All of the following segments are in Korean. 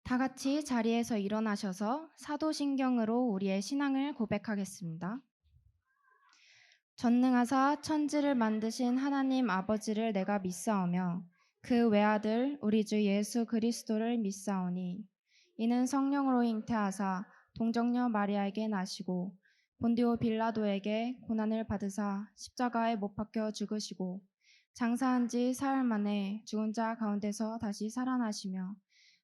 다 같이 자리에서 일어나셔서 사도신경으로 우리의 신앙을 고백하겠습니다. 전능하사 천지를 만드신 하나님 아버지를 내가 믿사오며 그 외아들 우리 주 예수 그리스도를 믿사오니 이는 성령으로 잉태하사 동정녀 마리아에게 나시고 본디오 빌라도에게 고난을 받으사 십자가에 못 박혀 죽으시고 장사한 지 사흘 만에 죽은 자 가운데서 다시 살아나시며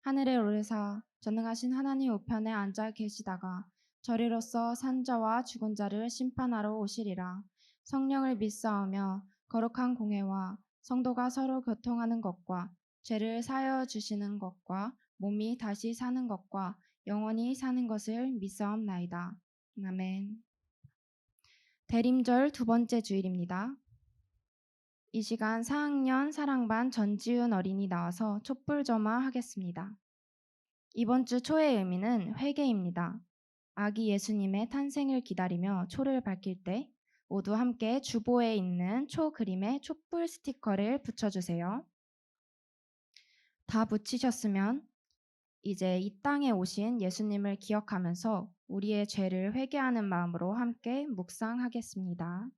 하늘에 오르사 전능하신 하나님 우편에 앉아 계시다가 저리로서 산 자와 죽은 자를 심판하러 오시리라. 성령을 믿사오며 거룩한 공회와 성도가 서로 교통하는 것과 죄를 사하여 주시는 것과 몸이 다시 사는 것과 영원히 사는 것을 믿사옵나이다. 아멘. 대림절 두 번째 주일입니다. 이 시간 4학년 사랑반 전지훈 어린이 나와서 촛불점화 하겠습니다. 이번 주 초의 의미는 회개입니다. 아기 예수님의 탄생을 기다리며 초를 밝힐 때 모두 함께 주보에 있는 초 그림에 촛불 스티커를 붙여주세요. 다 붙이셨으면 이제 이 땅에 오신 예수님을 기억하면서 우리의 죄를 회개하는 마음으로 함께 묵상하겠습니다.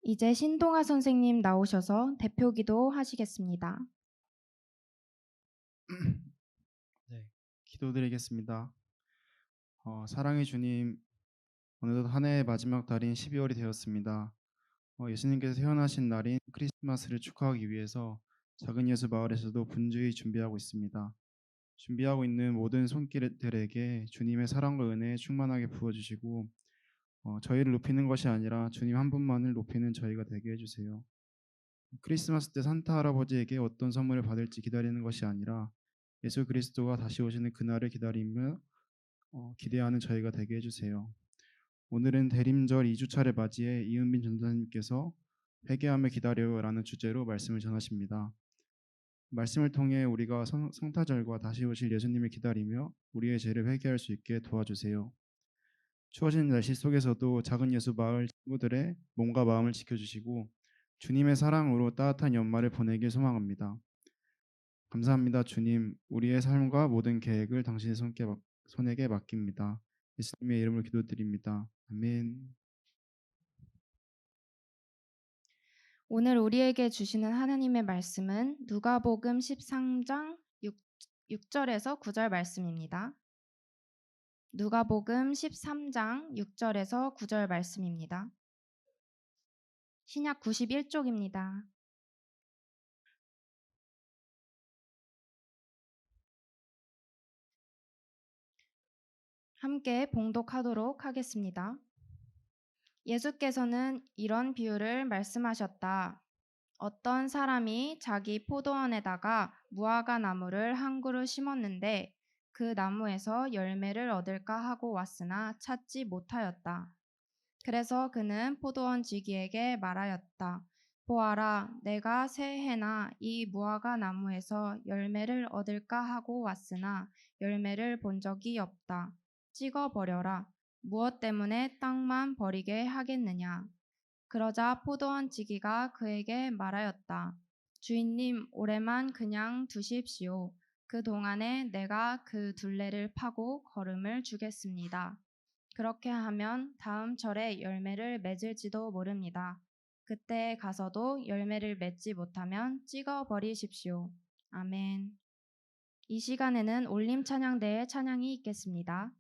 이제 신동아 선생님 나오셔서 대표기도 하시겠습니다. 네, 기도드리겠습니다. 사랑의 주님, 어느덧 한 해의 마지막 달인 12월이 되었습니다. 예수님께서 태어나신 날인 크리스마스를 축하하기 위해서 작은 예수 마을에서도 분주히 준비하고 있습니다. 준비하고 있는 모든 손길들에게 주님의 사랑과 은혜 충만하게 부어주시고 저희를 높이는 것이 아니라 주님 한 분만을 높이는 저희가 되게 해주세요. 크리스마스 때 산타 할아버지에게 어떤 선물을 받을지 기다리는 것이 아니라 예수 그리스도가 다시 오시는 그날을 기다리며 기대하는 저희가 되게 해주세요. 오늘은 대림절 2주차를 맞이해 이은빈 전도사님께서 회개하며 기다려요라는 주제로 말씀을 전하십니다. 말씀을 통해 우리가 성탄절과 다시 오실 예수님을 기다리며 우리의 죄를 회개할 수 있게 도와주세요. 추워진 날씨 속에서도 작은 예수 마을 친구들의 몸과 마음을 지켜주시고 주님의 사랑으로 따뜻한 연말을 보내길 소망합니다. 감사합니다, 주님. 우리의 삶과 모든 계획을 당신의 손에게 맡깁니다. 예수님의 이름으로 기도드립니다. 아멘. 오늘 우리에게 주시는 하나님의 말씀은 누가복음 13장 6절에서 9절 말씀입니다. 누가복음 13장 6절에서 9절 말씀입니다. 신약 91쪽입니다. 함께 봉독하도록 하겠습니다. 예수께서는 이런 비유를 말씀하셨다. 어떤 사람이 자기 포도원에다가 무화과 나무를 한 그루 심었는데 그 나무에서 열매를 얻을까 하고 왔으나 찾지 못하였다. 그래서 그는 포도원 지기에게 말하였다. 보아라, 내가 새해나 이 무화과 나무에서 열매를 얻을까 하고 왔으나 열매를 본 적이 없다. 찍어버려라. 무엇 때문에 땅만 버리게 하겠느냐. 그러자 포도원 지기가 그에게 말하였다. 주인님, 올해만 그냥 두십시오. 그 동안에 내가 그 둘레를 파고 거름을 주겠습니다. 그렇게 하면 다음 철에 열매를 맺을지도 모릅니다. 그때 가서도 열매를 맺지 못하면 찍어버리십시오. 아멘. 이 시간에는 올림 찬양대의 찬양이 있겠습니다.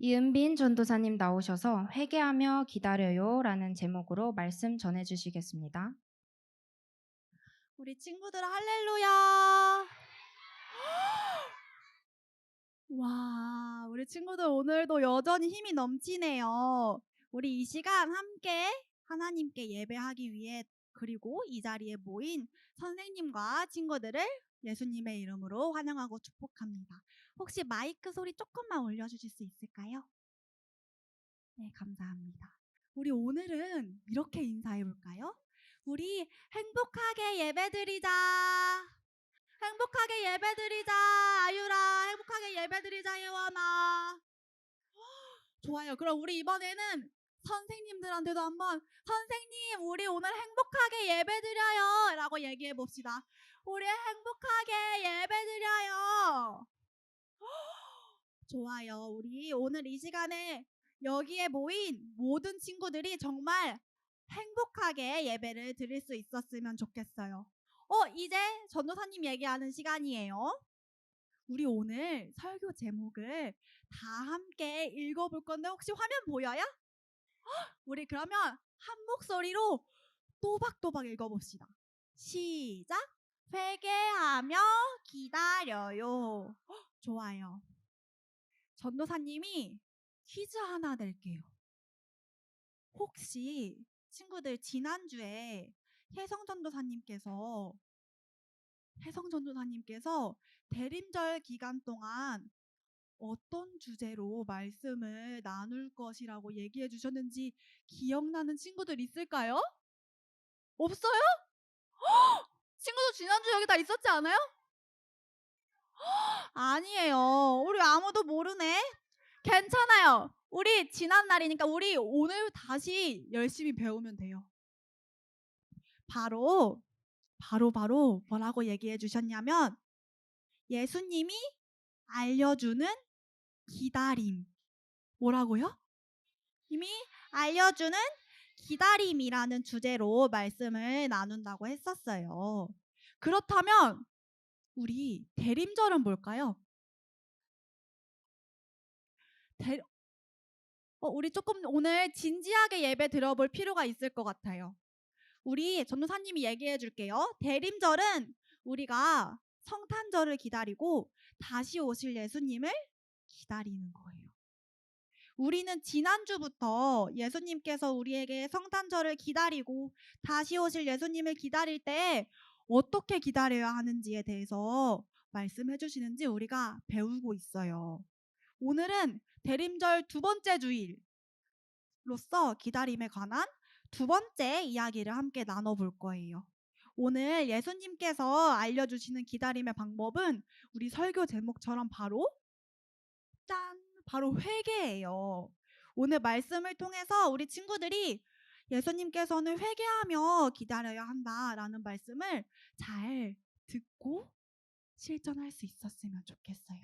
이은빈 전도사님 나오셔서 회개하며 기다려요라는 제목으로 말씀 전해 주시겠습니다. 우리 친구들 할렐루야. 와, 우리 친구들 오늘도 여전히 힘이 넘치네요. 우리 이 시간 함께 하나님께 예배하기 위해 그리고 이 자리에 모인 선생님과 친구들을 예수님의 이름으로 환영하고 축복합니다. 혹시 마이크 소리 조금만 올려주실 수 있을까요? 네, 감사합니다. 우리 오늘은 이렇게 인사해 볼까요? 우리 행복하게 예배드리자. 행복하게 예배드리자. 아유라, 행복하게 예배드리자. 예원아. 좋아요. 그럼 우리 이번에는 선생님들한테도 한번 선생님, 우리 오늘 행복하게 예배드려요 라고 얘기해 봅시다. 우리 행복하게 예배드려요. 좋아요. 우리 오늘 이 시간에 여기에 모인 모든 친구들이 정말 행복하게 예배를 드릴 수 있었으면 좋겠어요. 이제 전도사님 얘기하는 시간이에요. 우리 오늘 설교 제목을 다 함께 읽어볼 건데 혹시 화면 보여요? 우리 그러면 한 목소리로 또박또박 읽어봅시다. 시작! 회개하며 기다려요. 좋아요. 전도사님이 퀴즈 하나 낼게요. 혹시 친구들 지난주에 혜성전도사님께서 대림절 기간 동안 어떤 주제로 말씀을 나눌 것이라고 얘기해 주셨는지 기억나는 친구들 있을까요? 없어요? 친구들 지난주 여기 다 있었지 않아요? 아니에요. 우리 아무도 모르네. 괜찮아요. 우리 지난 날이니까 우리 오늘 다시 열심히 배우면 돼요. 바로 뭐라고 얘기해 주셨냐면 예수님이 알려주는 기다림. 뭐라고요? 이미 알려주는 기다림이라는 주제로 말씀을 나눈다고 했었어요. 그렇다면 우리 대림절은 뭘까요? 우리 조금 오늘 진지하게 예배 들어볼 필요가 있을 것 같아요. 우리 전도사님이 얘기해 줄게요. 대림절은 우리가 성탄절을 기다리고 다시 오실 예수님을 기다리는 거예요. 우리는 지난주부터 예수님께서 우리에게 성탄절을 기다리고 다시 오실 예수님을 기다릴 때 어떻게 기다려야 하는지에 대해서 말씀해 주시는지 우리가 배우고 있어요. 오늘은 대림절 두 번째 주일로서 기다림에 관한 두 번째 이야기를 함께 나눠볼 거예요. 오늘 예수님께서 알려주시는 기다림의 방법은 우리 설교 제목처럼 바로 회개예요. 오늘 말씀을 통해서 우리 친구들이 예수님께서는 회개하며 기다려야 한다라는 말씀을 잘 듣고 실천할 수 있었으면 좋겠어요.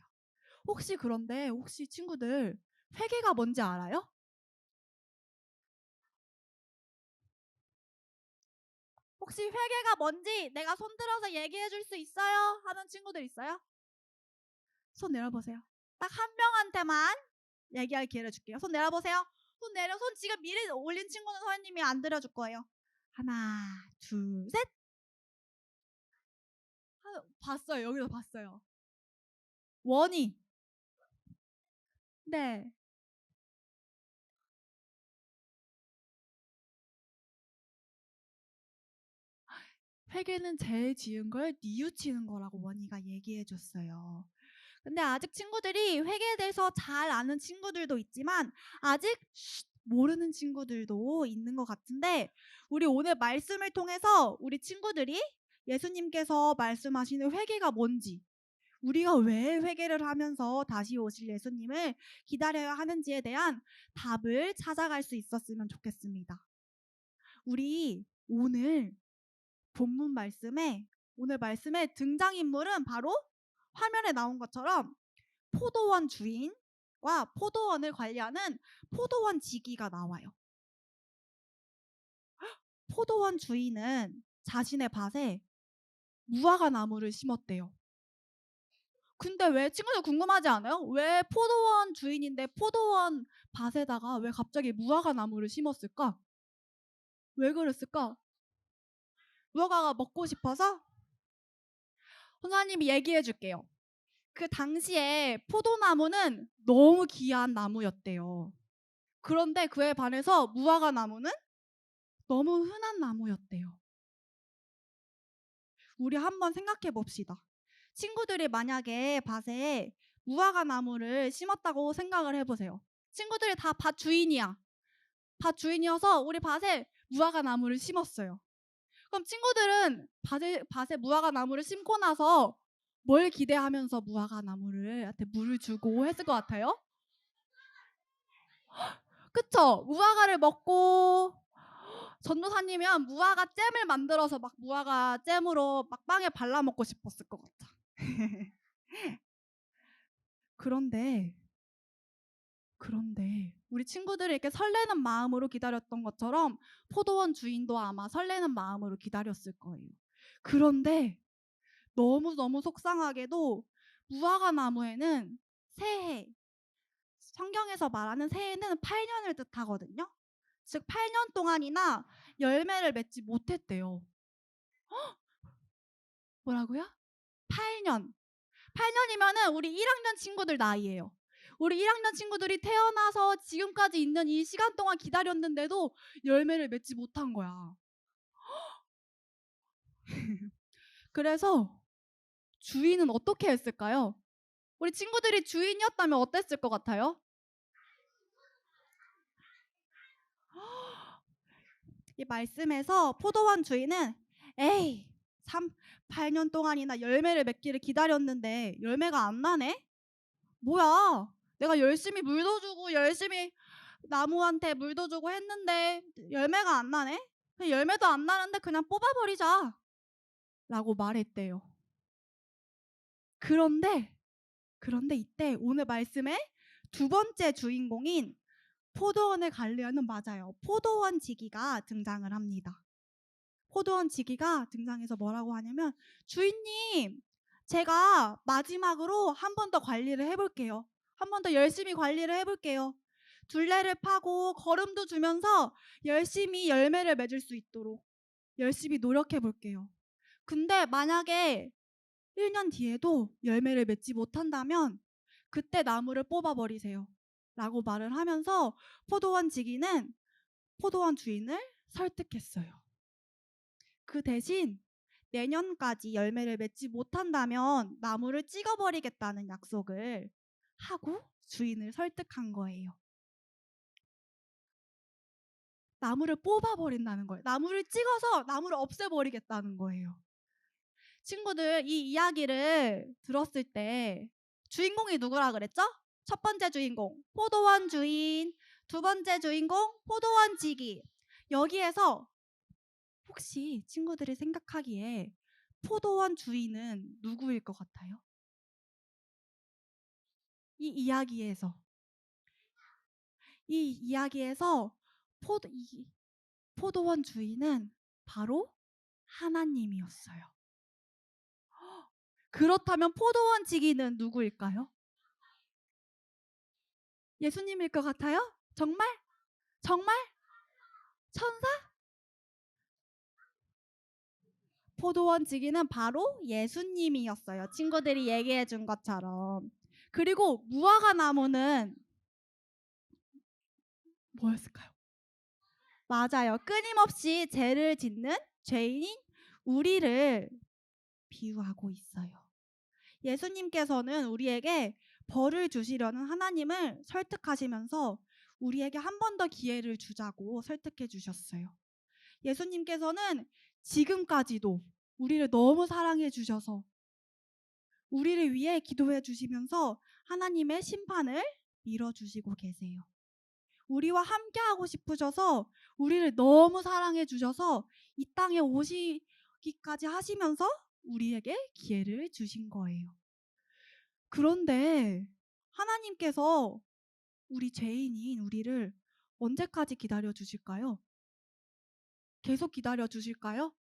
혹시 친구들 회개가 뭔지 알아요? 혹시 회개가 뭔지 내가 손들어서 얘기해 줄 수 있어요? 하는 친구들 있어요? 손 내려보세요. 딱 한 명한테만 얘기할 기회를 줄게요. 손 내려보세요. 손 지금 미리 올린 친구는 선생님이 안 들어줄 거예요. 하나, 둘, 셋. 봤어요. 여기서 봤어요. 원이. 네. 회개는 죄 지은 걸 뉘우치는 거라고 원이가 얘기해 줬어요. 근데 아직 친구들이 회개에 대해서 잘 아는 친구들도 있지만 아직 모르는 친구들도 있는 것 같은데 우리 오늘 말씀을 통해서 우리 친구들이 예수님께서 말씀하시는 회개가 뭔지 우리가 왜 회개를 하면서 다시 오실 예수님을 기다려야 하는지에 대한 답을 찾아갈 수 있었으면 좋겠습니다. 우리 본문 말씀에 오늘 말씀의 등장인물은 바로 화면에 나온 것처럼 포도원 주인과 포도원을 관리하는 포도원 지기가 나와요. 포도원 주인은 자신의 밭에 무화과 나무를 심었대요. 근데 왜 친구들 궁금하지 않아요? 왜 포도원 주인인데 포도원 밭에다가 왜 갑자기 무화과 나무를 심었을까? 왜 그랬을까? 무화과가 먹고 싶어서? 선생님이 얘기해 줄게요. 그 당시에 포도나무는 너무 귀한 나무였대요. 그런데 그에 반해서 무화과 나무는 너무 흔한 나무였대요. 우리 한번 생각해 봅시다. 친구들이 만약에 밭에 무화과 나무를 심었다고 생각을 해보세요. 친구들이 다 밭 주인이야. 밭 주인이어서 우리 밭에 무화과 나무를 심었어요. 그럼 친구들은 밭에 무화과 나무를 심고 나서 뭘 기대하면서 무화과 나무를한테 물을 주고 했을 것 같아요? 그쵸? 무화과를 먹고 전도사님이면 무화과 잼을 만들어서 막 무화과 잼으로 막 빵에 발라 먹고 싶었을 것 같아. 그런데 우리 친구들이 이렇게 설레는 마음으로 기다렸던 것처럼 포도원 주인도 아마 설레는 마음으로 기다렸을 거예요. 그런데 너무너무 속상하게도 무화과 나무에는 새해, 성경에서 말하는 새해는 8년을 뜻하거든요. 즉 8년 동안이나 열매를 맺지 못했대요. 뭐라고요? 8년. 8년이면은 우리 1학년 친구들 나이예요. 우리 1학년 친구들이 태어나서 지금까지 있는 이 시간 동안 기다렸는데도 열매를 맺지 못한 거야. 그래서 주인은 어떻게 했을까요? 우리 친구들이 주인이었다면 어땠을 것 같아요? 이 말씀에서 포도원 주인은 에이 8년 동안이나 열매를 맺기를 기다렸는데 열매가 안 나네? 뭐야 내가 열심히 물도 주고 열심히 나무한테 물도 주고 했는데 열매가 안 나네? 그냥 열매도 안 나는데 그냥 뽑아버리자 라고 말했대요. 그런데 이때 오늘 말씀의 두 번째 주인공인 포도원을 관리하는 맞아요. 포도원 지기가 등장을 합니다. 포도원 지기가 등장해서 뭐라고 하냐면 주인님 제가 마지막으로 한 번 더 관리를 해볼게요. 한 번 더 열심히 관리를 해볼게요. 둘레를 파고 거름도 주면서 열심히 열매를 맺을 수 있도록 열심히 노력해 볼게요. 근데 만약에 1년 뒤에도 열매를 맺지 못한다면 그때 나무를 뽑아버리세요. 라고 말을 하면서 포도원 지기는 포도원 주인을 설득했어요. 그 대신 내년까지 열매를 맺지 못한다면 나무를 찍어버리겠다는 약속을 하고 주인을 설득한 거예요. 나무를 뽑아버린다는 거예요. 나무를 찍어서 나무를 없애버리겠다는 거예요. 친구들 이 이야기를 들었을 때 주인공이 누구라 그랬죠? 첫 번째 주인공 포도원 주인, 두 번째 주인공 포도원 지기. 여기에서 혹시 친구들이 생각하기에 포도원 주인은 누구일 것 같아요? 이 이야기에서 포도원 주인은 바로 하나님이었어요. 그렇다면 포도원 지기는 누구일까요? 예수님일 것 같아요? 정말? 정말? 천사? 포도원 지기는 바로 예수님이었어요. 친구들이 얘기해 준 것처럼. 그리고 무화과 나무는 뭐였을까요? 맞아요. 끊임없이 죄를 짓는 죄인인 우리를 비유하고 있어요. 예수님께서는 우리에게 벌을 주시려는 하나님을 설득하시면서 우리에게 한 번 더 기회를 주자고 설득해 주셨어요. 예수님께서는 지금까지도 우리를 너무 사랑해 주셔서 우리를 위해 기도해 주시면서 하나님의 심판을 미뤄 주시고 계세요. 우리와 함께하고 싶으셔서 우리를 너무 사랑해 주셔서 이 땅에 오시기까지 하시면서 우리에게 기회를 주신 거예요. 그런데 하나님께서 우리 죄인인 우리를 언제까지 기다려 주실까요? 계속 기다려 주실까요?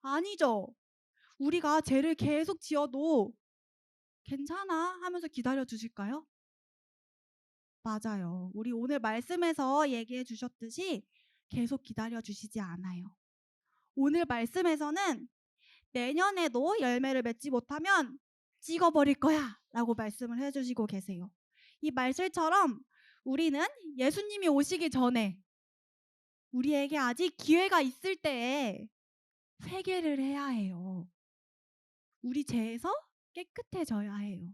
아니죠. 우리가 죄를 계속 지어도 괜찮아 하면서 기다려 주실까요? 맞아요. 우리 오늘 말씀에서 얘기해 주셨듯이 계속 기다려 주시지 않아요. 오늘 말씀에서는 내년에도 열매를 맺지 못하면 찍어버릴 거야 라고 말씀을 해주시고 계세요. 이 말씀처럼 우리는 예수님이 오시기 전에 우리에게 아직 기회가 있을 때에 회개를 해야 해요. 우리 죄에서 깨끗해져야 해요.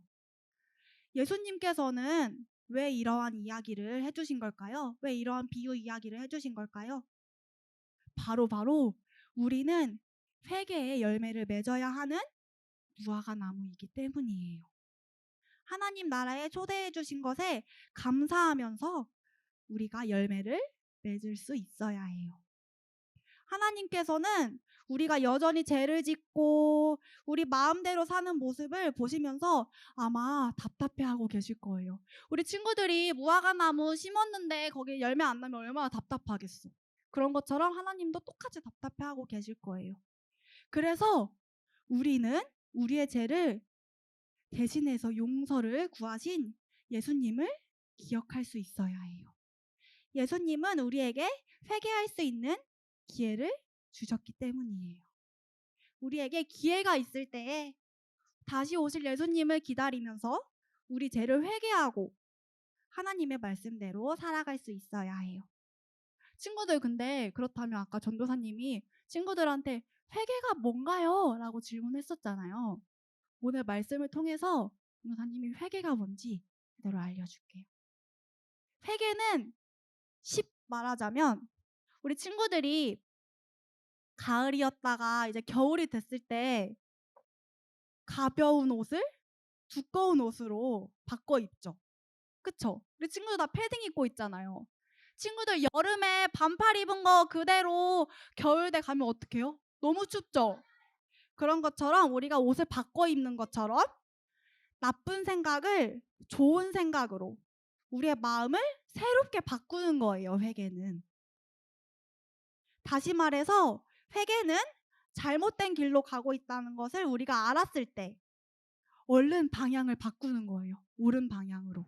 예수님께서는 왜 이러한 이야기를 해주신 걸까요? 왜 이러한 비유 이야기를 해주신 걸까요? 바로 우리는 회개의 열매를 맺어야 하는 무화과 나무이기 때문이에요. 하나님 나라에 초대해 주신 것에 감사하면서 우리가 열매를 맺을 수 있어야 해요. 하나님께서는 우리가 여전히 죄를 짓고 우리 마음대로 사는 모습을 보시면서 아마 답답해하고 계실 거예요. 우리 친구들이 무화과 나무 심었는데 거기에 열매 안 나면 얼마나 답답하겠어. 그런 것처럼 하나님도 똑같이 답답해하고 계실 거예요. 그래서 우리는 우리의 죄를 대신해서 용서를 구하신 예수님을 기억할 수 있어야 해요. 예수님은 우리에게 회개할 수 있는 기회를 주셨기 때문이에요. 우리에게 기회가 있을 때에 다시 오실 예수님을 기다리면서 우리 죄를 회개하고 하나님의 말씀대로 살아갈 수 있어야 해요. 친구들 근데 그렇다면 아까 전도사님이 친구들한테 회개가 뭔가요? 라고 질문했었잖아요. 오늘 말씀을 통해서 전도사님이 회개가 뭔지 그대로 알려줄게요. 회개는 말하자면 우리 친구들이 가을이었다가 이제 겨울이 됐을 때 가벼운 옷을 두꺼운 옷으로 바꿔 입죠. 그쵸? 우리 친구들 다 패딩 입고 있잖아요. 친구들 여름에 반팔 입은 거 그대로 겨울에 가면 어떡해요? 너무 춥죠? 그런 것처럼 우리가 옷을 바꿔 입는 것처럼 나쁜 생각을 좋은 생각으로 우리의 마음을 새롭게 바꾸는 거예요, 회개는. 다시 말해서 회개는 잘못된 길로 가고 있다는 것을 우리가 알았을 때 얼른 방향을 바꾸는 거예요. 옳은 방향으로.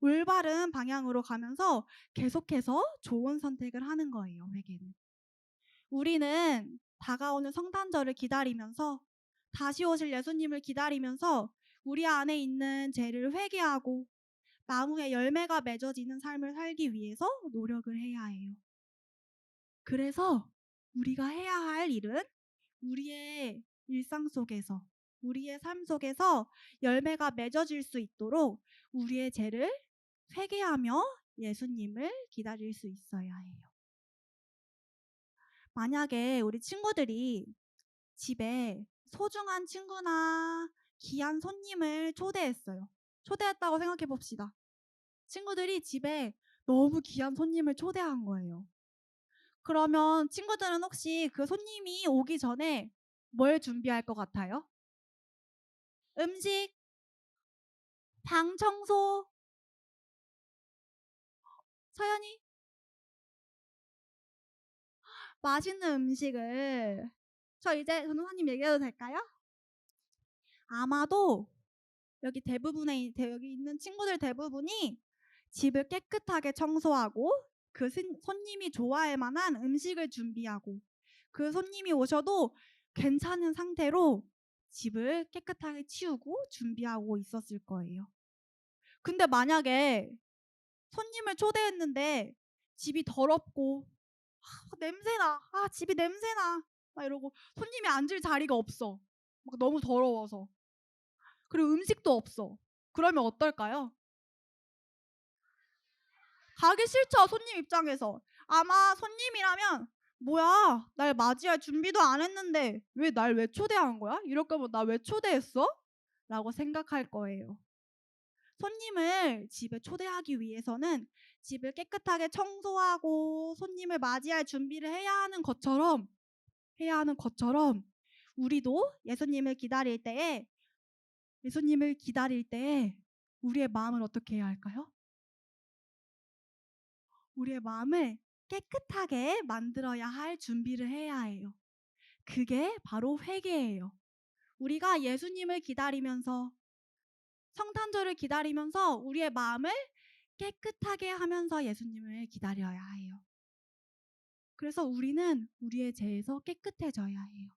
올바른 방향으로 가면서 계속해서 좋은 선택을 하는 거예요, 회개는. 우리는 다가오는 성탄절을 기다리면서 다시 오실 예수님을 기다리면서 우리 안에 있는 죄를 회개하고 나무의 열매가 맺어지는 삶을 살기 위해서 노력을 해야 해요. 그래서 우리가 해야 할 일은 우리의 일상 속에서 우리의 삶 속에서 열매가 맺어질 수 있도록 우리의 죄를 회개하며 예수님을 기다릴 수 있어야 해요. 만약에 우리 친구들이 집에 소중한 친구나 귀한 손님을 초대했어요. 초대했다고 생각해 봅시다. 친구들이 집에 너무 귀한 손님을 초대한 거예요. 그러면 친구들은 혹시 그 손님이 오기 전에 뭘 준비할 것 같아요? 음식, 방 청소, 서연이 맛있는 음식을 저 이제 전도사님 얘기해도 될까요? 아마도 여기 있는 친구들 대부분이 집을 깨끗하게 청소하고 그 손님이 좋아할 만한 음식을 준비하고 그 손님이 오셔도 괜찮은 상태로 집을 깨끗하게 치우고 준비하고 있었을 거예요. 근데 만약에 손님을 초대했는데 집이 더럽고 냄새나. 집이 냄새나. 막 이러고 손님이 앉을 자리가 없어. 막 너무 더러워서. 그리고 음식도 없어. 그러면 어떨까요? 가기 싫죠, 손님 입장에서. 아마 손님이라면 뭐야, 날 맞이할 준비도 안 했는데 왜 초대한 거야? 이럴 거면 나 왜 초대했어? 라고 생각할 거예요. 손님을 집에 초대하기 위해서는 집을 깨끗하게 청소하고 손님을 맞이할 준비를 해야 하는 것처럼 우리도 예수님을 기다릴 때에 우리의 마음을 어떻게 해야 할까요? 우리의 마음을 깨끗하게 만들어야 할 준비를 해야 해요. 그게 바로 회개예요. 우리가 예수님을 기다리면서 성탄절을 기다리면서 우리의 마음을 깨끗하게 하면서 예수님을 기다려야 해요. 그래서 우리는 우리의 죄에서 깨끗해져야 해요.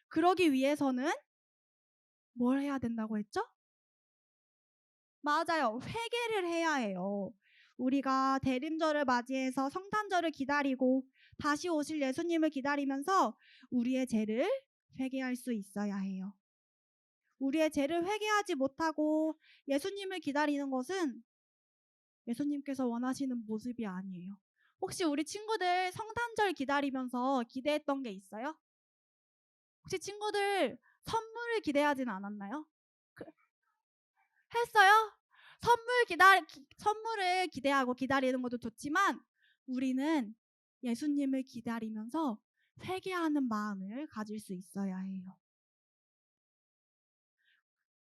그러기 위해서는 뭘 해야 된다고 했죠? 맞아요. 회개를 해야 해요. 우리가 대림절을 맞이해서 성탄절을 기다리고 다시 오실 예수님을 기다리면서 우리의 죄를 회개할 수 있어야 해요. 우리의 죄를 회개하지 못하고 예수님을 기다리는 것은 예수님께서 원하시는 모습이 아니에요. 혹시 우리 친구들 성탄절 기다리면서 기대했던 게 있어요? 혹시 친구들 선물을 기대하진 않았나요? 했어요? 선물을 기대하고 기다리는 것도 좋지만 우리는 예수님을 기다리면서 회개하는 마음을 가질 수 있어야 해요.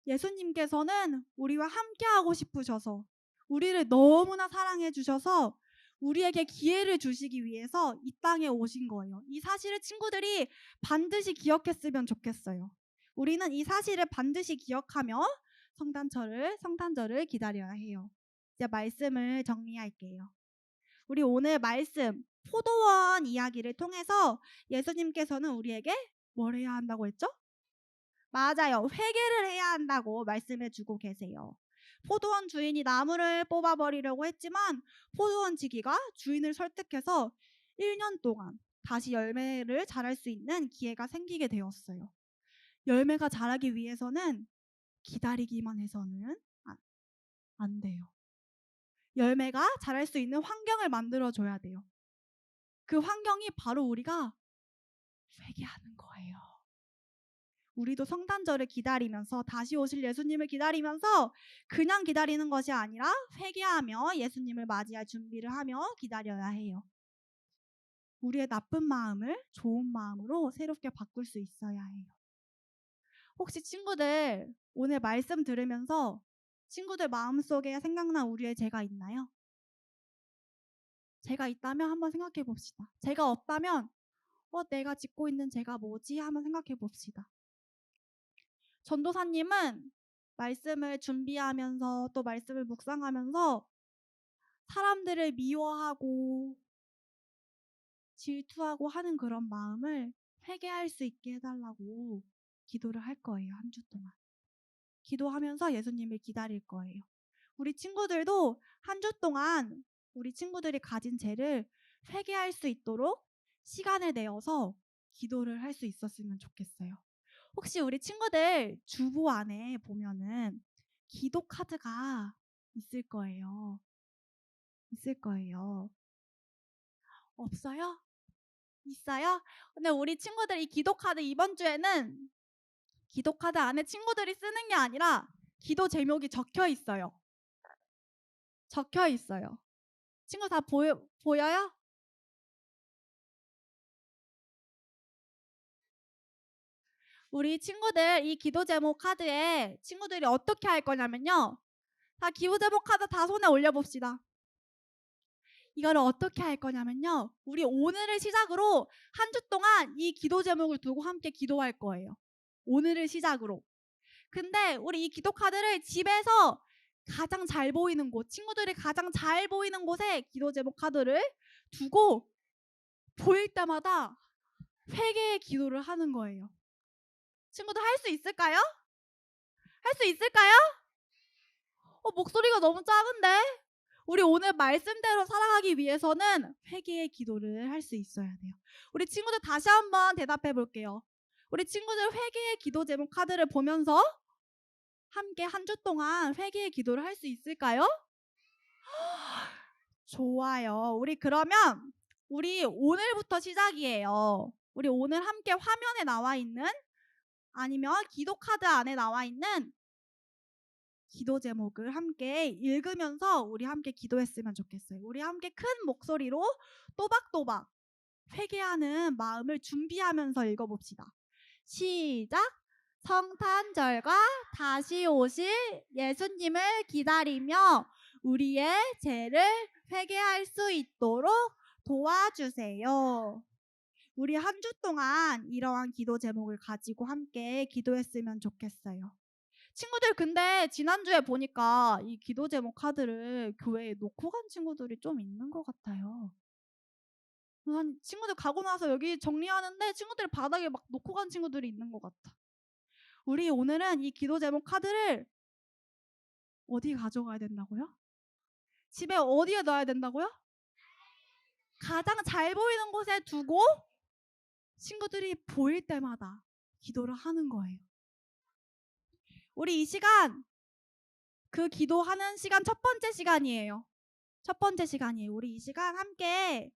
예수님께서는 우리와 함께하고 싶으셔서 우리를 너무나 사랑해 주셔서 우리에게 기회를 주시기 위해서 이 땅에 오신 거예요. 이 사실을 친구들이 반드시 기억했으면 좋겠어요. 우리는 이 사실을 반드시 기억하며 성탄절을 기다려야 해요. 이제 말씀을 정리할게요. 우리 오늘 말씀 포도원 이야기를 통해서 예수님께서는 우리에게 뭘 해야 한다고 했죠? 맞아요. 회개를 해야 한다고 말씀해 주고 계세요. 포도원 주인이 나무를 뽑아버리려고 했지만 포도원 지기가 주인을 설득해서 1년 동안 다시 열매를 자랄 수 있는 기회가 생기게 되었어요. 열매가 자라기 위해서는 기다리기만 해서는 안 돼요. 열매가 자랄 수 있는 환경을 만들어줘야 돼요. 그 환경이 바로 우리가 회개하는 거예요. 우리도 성탄절을 기다리면서 다시 오실 예수님을 기다리면서 그냥 기다리는 것이 아니라 회개하며 예수님을 맞이할 준비를 하며 기다려야 해요. 우리의 나쁜 마음을 좋은 마음으로 새롭게 바꿀 수 있어야 해요. 혹시 친구들 오늘 말씀 들으면서 친구들 마음속에 생각난 우리의 죄가 있나요? 죄가 있다면 한번 생각해 봅시다. 죄가 없다면 내가 짓고 있는 죄가 뭐지? 한번 생각해 봅시다. 전도사님은 말씀을 준비하면서 또 말씀을 묵상하면서 사람들을 미워하고 질투하고 하는 그런 마음을 회개할 수 있게 해달라고 기도를 할 거예요. 한 주 동안. 기도하면서 예수님을 기다릴 거예요. 우리 친구들도 한 주 동안 우리 친구들이 가진 죄를 회개할 수 있도록 시간을 내어서 기도를 할 수 있었으면 좋겠어요. 혹시 우리 친구들 주보 안에 보면은 기도 카드가 있을 거예요. 있을 거예요. 없어요? 있어요? 근데 우리 친구들 이 기도 카드 이번 주에는 기도 카드 안에 친구들이 쓰는 게 아니라 기도 제목이 적혀 있어요. 적혀 있어요. 친구 다 보여요? 우리 친구들 이 기도 제목 카드에 친구들이 어떻게 할 거냐면요. 다 기도 제목 카드 다 손에 올려봅시다. 이거를 어떻게 할 거냐면요. 우리 오늘을 시작으로 한 주 동안 이 기도 제목을 두고 함께 기도할 거예요. 오늘을 시작으로. 근데 우리 이 기도 카드를 집에서 가장 잘 보이는 곳, 친구들이 가장 잘 보이는 곳에 기도 제목 카드를 두고 보일 때마다 회개의 기도를 하는 거예요. 친구들 할 수 있을까요? 할 수 있을까요? 목소리가 너무 작은데? 우리 오늘 말씀대로 살아가기 위해서는 회개의 기도를 할 수 있어야 돼요. 우리 친구들 다시 한번 대답해 볼게요. 우리 친구들 회개의 기도 제목 카드를 보면서 함께 한 주 동안 회개의 기도를 할 수 있을까요? 좋아요. 우리 그러면 우리 오늘부터 시작이에요. 우리 오늘 함께 화면에 나와 있는 아니면 기도 카드 안에 나와 있는 기도 제목을 함께 읽으면서 우리 함께 기도했으면 좋겠어요. 우리 함께 큰 목소리로 또박또박 회개하는 마음을 준비하면서 읽어봅시다. 시작! 성탄절과 다시 오실 예수님을 기다리며 우리의 죄를 회개할 수 있도록 도와주세요. 우리 한 주 동안 이러한 기도 제목을 가지고 함께 기도했으면 좋겠어요. 친구들 근데 지난주에 보니까 이 기도 제목 카드를 교회에 놓고 간 친구들이 좀 있는 것 같아요. 한 친구들 가고 나서 여기 정리하는데 친구들이 바닥에 막 놓고 간 친구들이 있는 것 같아. 우리 오늘은 이 기도 제목 카드를 어디 가져가야 된다고요? 집에 어디에 놔야 된다고요? 가장 잘 보이는 곳에 두고 친구들이 보일 때마다 기도를 하는 거예요. 우리 이 시간 그 기도하는 시간 첫 번째 시간이에요. 첫 번째 시간이에요. 우리 이 시간 함께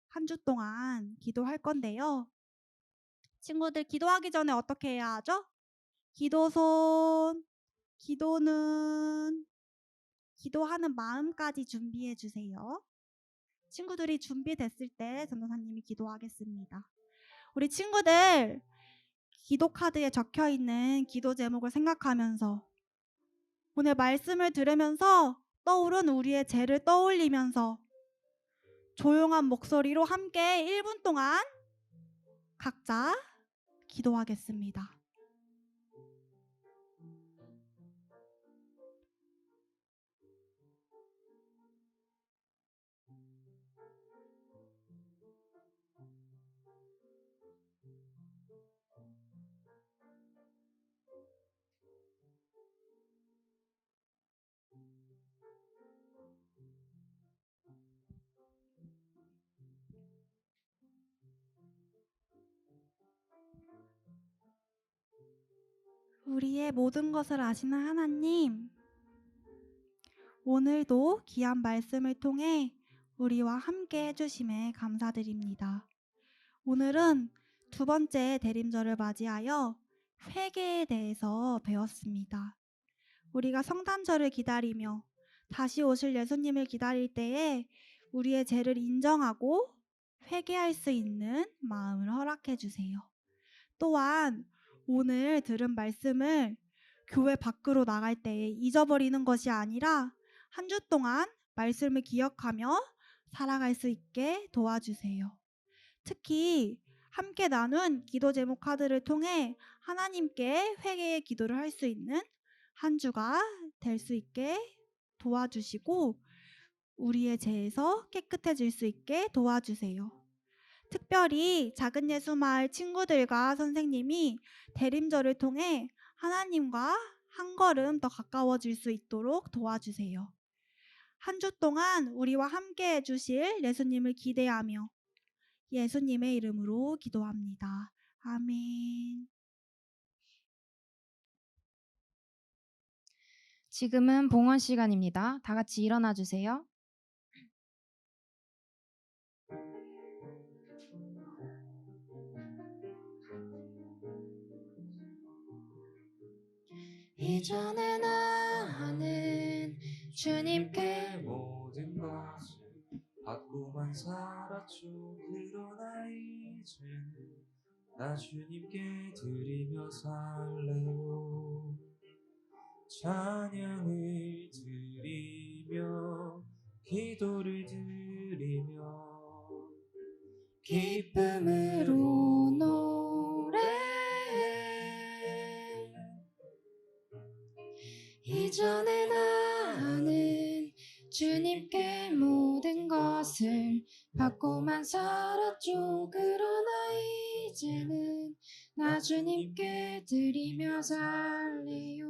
한 주 동안 기도할 건데요. 친구들 기도하기 전에 어떻게 해야 하죠? 기도손, 기도는, 기도하는 마음까지 준비해 주세요. 친구들이 준비됐을 때 전도사님이 기도하겠습니다. 우리 친구들 기도 카드에 적혀 있는 기도 제목을 생각하면서 오늘 말씀을 들으면서 떠오른 우리의 죄를 떠올리면서 조용한 목소리로 함께 1분 동안 각자 기도하겠습니다. 우리의 모든 것을 아시는 하나님, 오늘도 귀한 말씀을 통해 우리와 함께 해주심에 감사드립니다. 오늘은 두 번째 대림절을 맞이하여 회개에 대해서 배웠습니다. 우리가 성탄절을 기다리며 다시 오실 예수님을 기다릴 때에 우리의 죄를 인정하고 회개할 수 있는 마음을 허락해 주세요. 또한 오늘 들은 말씀을 교회 밖으로 나갈 때에 잊어버리는 것이 아니라 한 주 동안 말씀을 기억하며 살아갈 수 있게 도와주세요. 특히 함께 나눈 기도 제목 카드를 통해 하나님께 회개의 기도를 할 수 있는 한 주가 될 수 있게 도와주시고 우리의 죄에서 깨끗해질 수 있게 도와주세요. 특별히 작은 예수 마을 친구들과 선생님이 대림절을 통해 하나님과 한 걸음 더 가까워질 수 있도록 도와주세요. 한 주 동안 우리와 함께 해주실 예수님을 기대하며 예수님의 이름으로 기도합니다. 아멘. 지금은 봉헌 시간입니다. 다 같이 일어나 주세요. 이전에 나는 주님께 모든 것을 받고만 살았죠. 그러나 이제는 나 주님께 드리며 살래요. 찬양을 드리며 기도를 드리며 기쁨으로 노래해. 이전에 나는 주님께 모든 것을 받고만 살았죠. 그러나 이제는 나 주님께 드리며 살래요.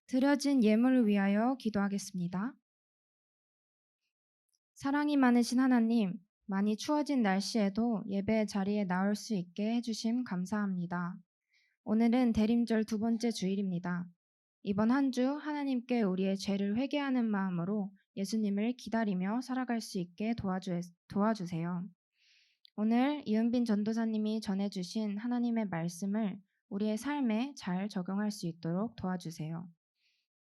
드려진 예물을 위하여 기도하겠습니다. 사랑이 많으신 하나님, 많이 추워진 날씨에도 예배 자리에 나올 수 있게 해주심 감사합니다. 오늘은 대림절 두 번째 주일입니다. 이번 한 주 하나님께 우리의 죄를 회개하는 마음으로 예수님을 기다리며 살아갈 수 있게 도와주세요. 오늘 이은빈 전도사님이 전해주신 하나님의 말씀을 우리의 삶에 잘 적용할 수 있도록 도와주세요.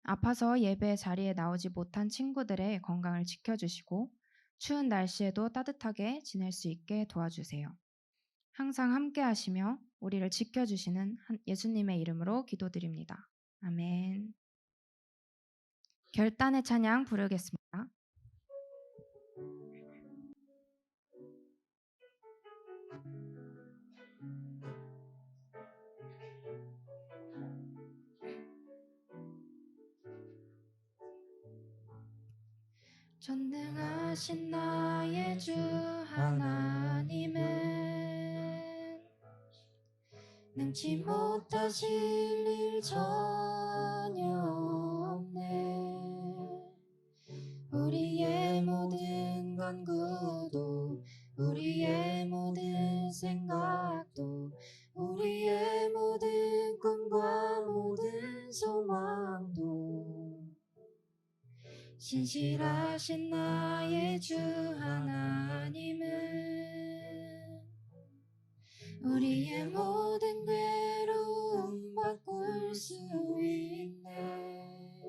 아파서 예배 자리에 나오지 못한 친구들의 건강을 지켜주시고 추운 날씨에도 따뜻하게 지낼 수 있게 도와주세요. 항상 함께 하시며 우리를 지켜주시는 예수님의 이름으로 기도드립니다. 아멘. 결단의 찬양 부르겠습니다. 전능하신 나의 주 하나님은 능치 못하실 일 전혀 없네. 우리의 모든 간구도 우리의 모든 생각도 우리의 모든 꿈과 모든 소망도 신실하신 나의 주 하나님은 우리의 모든 괴로움 바꿀 수 있네.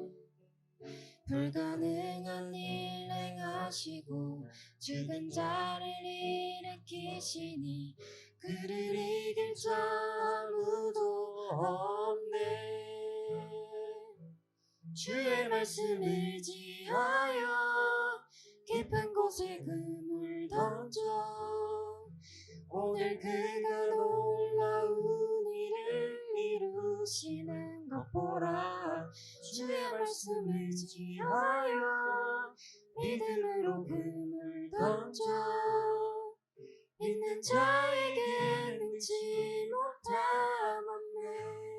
불가능한 일 행하시고 죽은 자를 일으키시니 그를 이길 자 아무도 없네. 주의 말씀을 의지하여 깊은 곳에 그물 던져 오늘 그가 놀라운 일을 이루시는 것 보라. 주의 말씀을 의지하여 믿음으로 그물 던져 믿는 자에게 능치 못함 없네.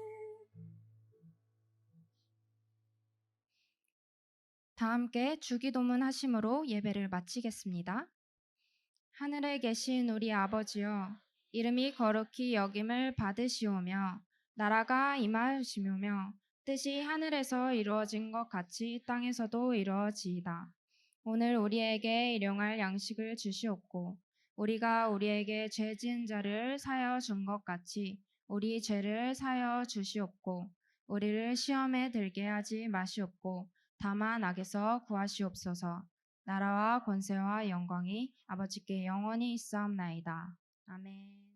다 함께 주기도문 하심으로 예배를 마치겠습니다. 하늘에 계신 우리 아버지여, 이름이 거룩히 여김을 받으시오며 나라가 임하시오며 뜻이 하늘에서 이루어진 것 같이 땅에서도 이루어지이다. 오늘 우리에게 일용할 양식을 주시옵고 우리가 우리에게 죄 지은 자를 사하여 준 것 같이 우리 죄를 사하여 주시옵고 우리를 시험에 들게 하지 마시옵고 다만 악에서 구하시옵소서. 나라와 권세와 영광이 아버지께 영원히 있사옵나이다. 아멘.